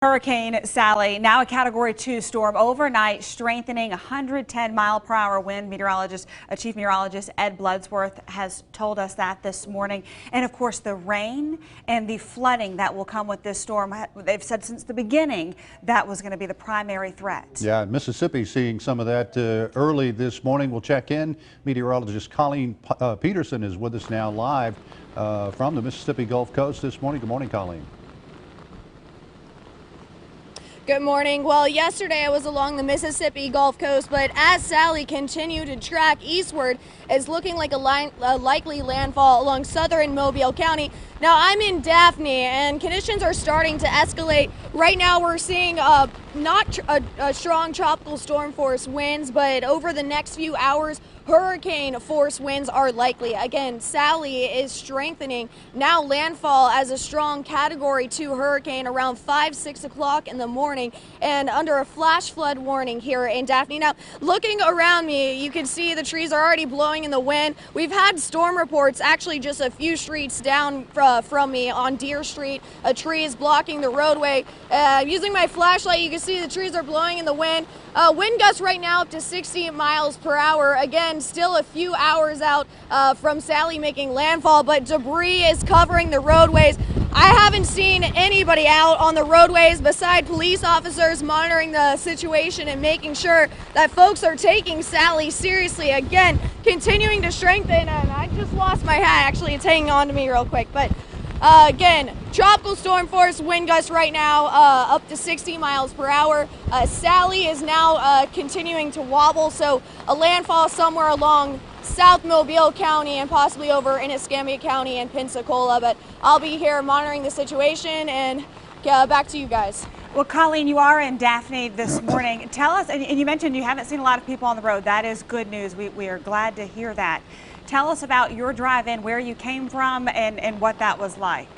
Hurricane Sally, now a Category 2 storm, overnight strengthening 110-mile-per-hour wind. Chief Meteorologist Ed Bloodsworth has told us that this morning. And of course, the rain and the flooding that will come with this storm. They've said since the beginning that was going to be the primary threat. Yeah, Mississippi seeing some of that early this morning. We'll check in. Meteorologist Colleen Peterson is with us now live from the Mississippi Gulf Coast this morning. Good morning, Colleen. Good morning. Well, yesterday I was along the Mississippi Gulf Coast, but as Sally continued to track eastward, it's looking like a likely landfall along southern Mobile County. Now, I'm in Daphne, and conditions are starting to escalate. Right now, we're seeing not a strong tropical storm force winds, but over the next few hours, hurricane force winds are likely. Again, Sally is strengthening. Now landfall as a strong Category 2 hurricane around 5-6 o'clock in the morning and under a flash flood warning here in Daphne. Now, looking around me, you can see the trees are already blowing in the wind. We've had storm reports actually just a few streets down from me on Deer Street. A tree is blocking the roadway. Using my flashlight, you can see the trees are blowing in the wind. Wind gusts right now up to 60 miles per hour. Again, still a few hours out from Sally making landfall, but debris is covering the roadways. I haven't seen anybody out on the roadways beside police officers monitoring the situation and making sure that folks are taking Sally seriously. Again, continuing to strengthen, and I just lost my hat. Actually, it's hanging on to me real quick, but again, tropical storm force wind gusts right now up to 60 miles per hour. Sally is now continuing to wobble, so a landfall somewhere along South Mobile County and possibly over in Escambia County and Pensacola. But I'll be here monitoring the situation, and back to you guys. Well, Colleen, you are in Daphne this morning. Tell us, and you mentioned you haven't seen a lot of people on the road. That is good news. We are glad to hear that. Tell us about your drive in, where you came from, and what that was like.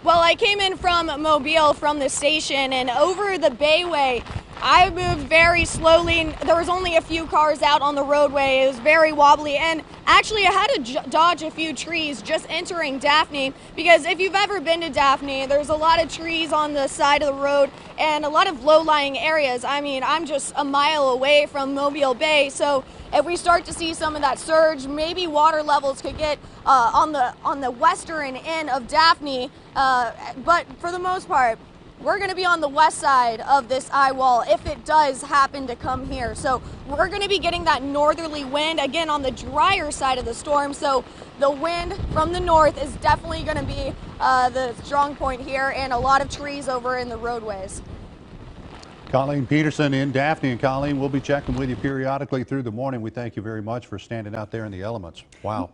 Well, I came in from Mobile from the station, and over the Bayway, I moved very slowly. There was only a few cars out on the roadway. It was very wobbly, and actually I had to dodge a few trees just entering Daphne, because if you've ever been to Daphne, there's a lot of trees on the side of the road and a lot of low-lying areas. I mean, I'm just a mile away from Mobile Bay, so if we start to see some of that surge, maybe water levels could get on the western end of Daphne, but for the most part, we're going to be on the west side of this eye wall if it does happen to come here. So we're going to be getting that northerly wind again on the drier side of the storm. So the wind from the north is definitely going to be the strong point here, and a lot of trees over in the roadways. Colleen Peterson in Daphne. And Colleen, we'll be checking with you periodically through the morning. We thank you very much for standing out there in the elements. Wow.